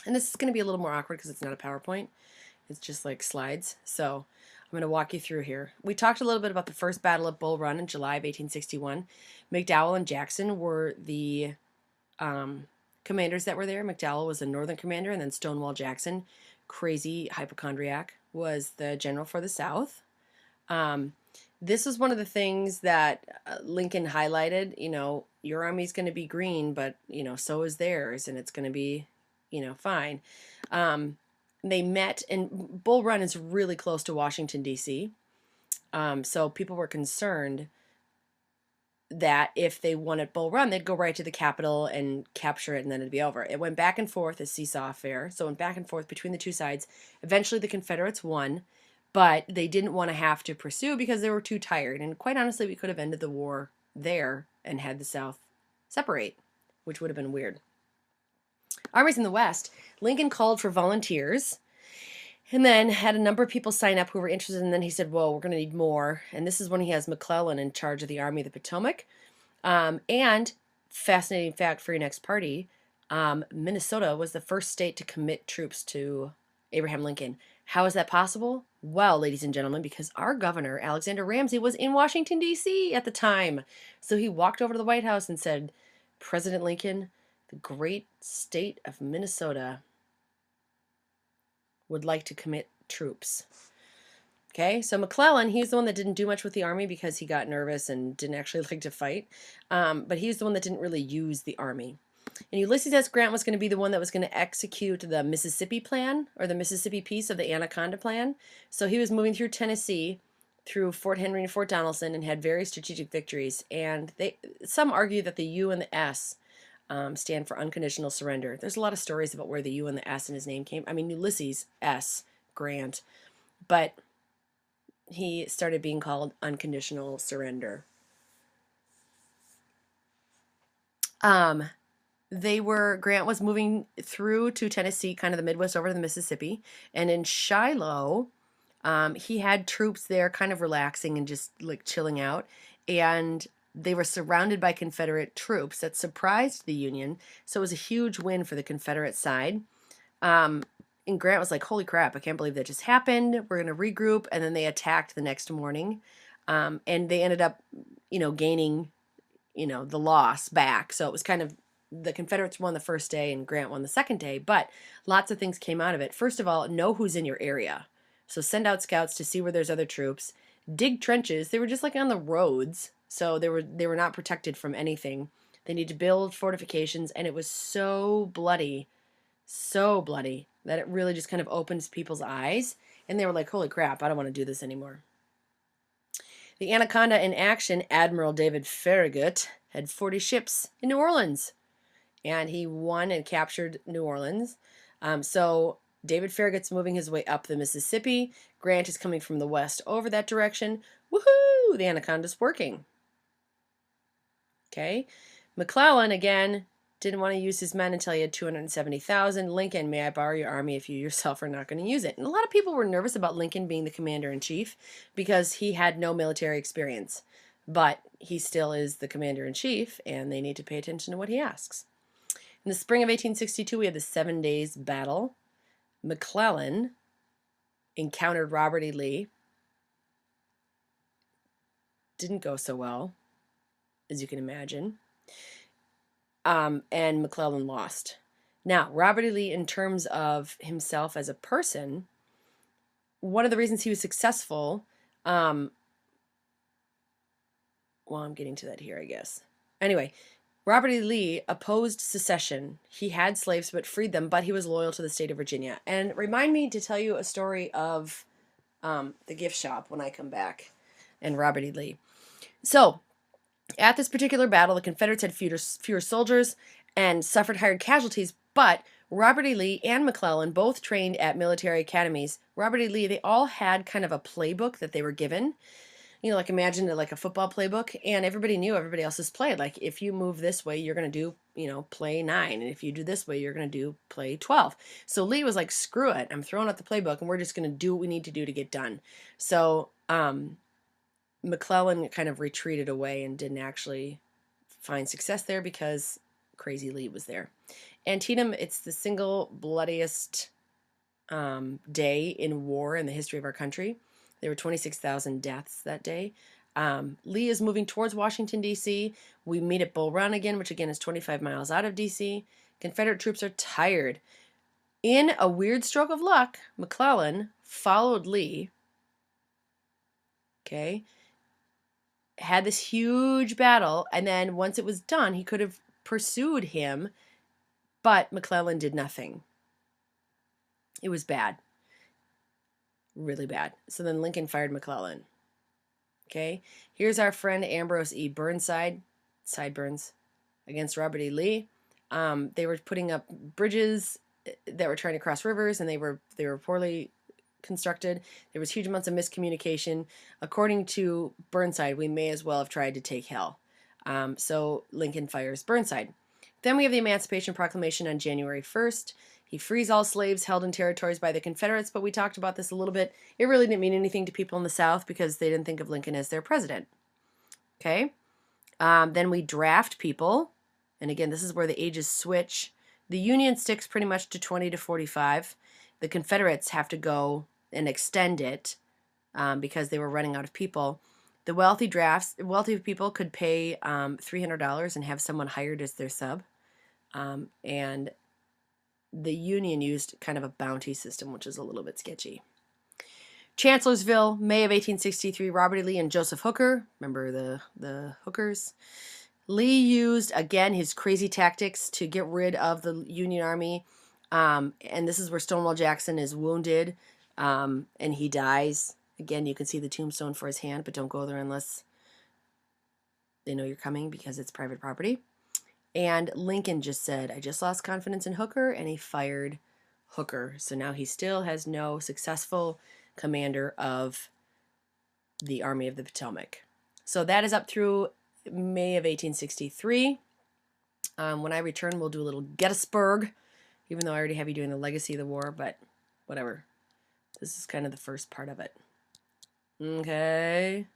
And this is going to be a little more awkward because it's not a PowerPoint. It's just like slides. So I'm going to walk you through here. We talked a little bit about the first battle at Bull Run in July of 1861. McDowell and Jackson were the commanders that were there. McDowell was the northern commander, and then Stonewall Jackson, crazy hypochondriac, was the general for the South. This was one of the things that Lincoln highlighted. Your army's going to be green, but so is theirs, and it's going to be, fine. They met, and Bull Run is really close to Washington, D.C. So people were concerned that if they won at Bull Run, they'd go right to the Capitol and capture it, and then it'd be over. It went back and forth, a seesaw affair. So it went back and forth between the two sides. Eventually, the Confederates won, but they didn't want to have to pursue because they were too tired. And quite honestly, we could have ended the war there and had the South separate, which would have been weird. Armies in the West, Lincoln called for volunteers and then had a number of people sign up who were interested. And then he said, whoa, we're going to need more. And this is when he has McClellan in charge of the Army of the Potomac. And fascinating fact for your next party, Minnesota was the first state to commit troops to Abraham Lincoln. How is that possible? Well, ladies and gentlemen, because our governor, Alexander Ramsey, was in Washington, D.C. at the time. So he walked over to the White House and said, President Lincoln, the great state of Minnesota would like to commit troops. Okay, so McClellan, he's the one that didn't do much with the army because he got nervous and didn't actually like to fight. But he's the one that didn't really use the army. And Ulysses S. Grant was going to be the one that was going to execute the Mississippi Plan, or the Mississippi piece of the Anaconda Plan. So he was moving through Tennessee, through Fort Henry and Fort Donelson, and had very strategic victories. And some argue that the U and the S stand for unconditional surrender. There's a lot of stories about where the U and the S in his name came. I mean, Ulysses S. Grant, but he started being called unconditional surrender. Grant was moving through to Tennessee, kind of the Midwest over to the Mississippi, and in Shiloh, he had troops there kind of relaxing and just like chilling out, and they were surrounded by Confederate troops that surprised the Union, so it was a huge win for the Confederate side. And Grant was like, holy crap, I can't believe that just happened. We're going to regroup. And then they attacked the next morning. And they ended up, gaining, the loss back. So it was kind of, the Confederates won the first day and Grant won the second day. But lots of things came out of it. First of all, know who's in your area. So send out scouts to see where there's other troops. Dig trenches. They were just like on the roads. So they were not protected from anything. They need to build fortifications. And it was so bloody that it really just kind of opens people's eyes, and they were like, holy crap, I don't want to do this anymore. The Anaconda in action, Admiral David Farragut had 40 ships in New Orleans, and he won and captured New Orleans. So David Farragut's moving his way up the Mississippi. Grant is coming from the west over that direction. Woohoo! The Anaconda's working. Okay. McClellan, again, didn't want to use his men until he had 270,000. Lincoln, may I borrow your army if you yourself are not going to use it? And a lot of people were nervous about Lincoln being the commander-in-chief because he had no military experience. But he still is the commander-in-chief, and they need to pay attention to what he asks. In the spring of 1862, we had the 7 Days Battle. McClellan encountered Robert E. Lee. Didn't go so well, as you can imagine. And McClellan lost. Now, Robert E. Lee, in terms of himself as a person, one of the reasons he was successful, well, I'm getting to that here, I guess. Anyway, Robert E. Lee opposed secession. He had slaves but freed them, but he was loyal to the state of Virginia. And remind me to tell you a story of the gift shop when I come back, and Robert E. Lee. So, at this particular battle, the Confederates had fewer soldiers and suffered higher casualties, but Robert E. Lee and McClellan both trained at military academies. Robert E. Lee, they all had kind of a playbook that they were given. Like imagine like a football playbook, and everybody knew everybody else's play. Like if you move this way, you're going to do, play 9. And if you do this way, you're going to do play 12. So Lee was like, screw it. I'm throwing out the playbook and we're just going to do what we need to do to get done. So, McClellan kind of retreated away and didn't actually find success there because Crazy Lee was there. Antietam, it's the single bloodiest day in war in the history of our country. There were 26,000 deaths that day. Lee is moving towards Washington, D.C. We meet at Bull Run again, which again is 25 miles out of D.C. Confederate troops are tired. In a weird stroke of luck, McClellan followed Lee, okay, had this huge battle, and then once it was done, he could have pursued him, but McClellan did nothing. It was bad. Really bad. So then Lincoln fired McClellan. Okay, here's our friend Ambrose E. Burnside, sideburns, against Robert E. Lee. They were putting up bridges that were trying to cross rivers, and they were poorly constructed. There was huge amounts of miscommunication. According to Burnside, we may as well have tried to take hell. So Lincoln fires Burnside. Then we have the Emancipation Proclamation on January 1st. He frees all slaves held in territories by the Confederates, but we talked about this a little bit. It really didn't mean anything to people in the South because they didn't think of Lincoln as their president. Okay? Then we draft people. And again, this is where the ages switch. The Union sticks pretty much to 20 to 45. The Confederates have to go and extend it because they were running out of people. The wealthy people could pay $300 and have someone hired as their sub. And the Union used kind of a bounty system, which is a little bit sketchy. Chancellorsville, May of 1863, Robert E. Lee and Joseph Hooker. Remember the Hookers? Lee used, again, his crazy tactics to get rid of the Union Army. And this is where Stonewall Jackson is wounded, and he dies. Again, you can see the tombstone for his hand, but don't go there unless they know you're coming because it's private property. And Lincoln just said, I just lost confidence in Hooker, and he fired Hooker. So now he still has no successful commander of the Army of the Potomac. So that is up through May of 1863. When I return, we'll do a little Gettysburg, even though I already have you doing the legacy of the war, but whatever. This is kind of the first part of it. Okay.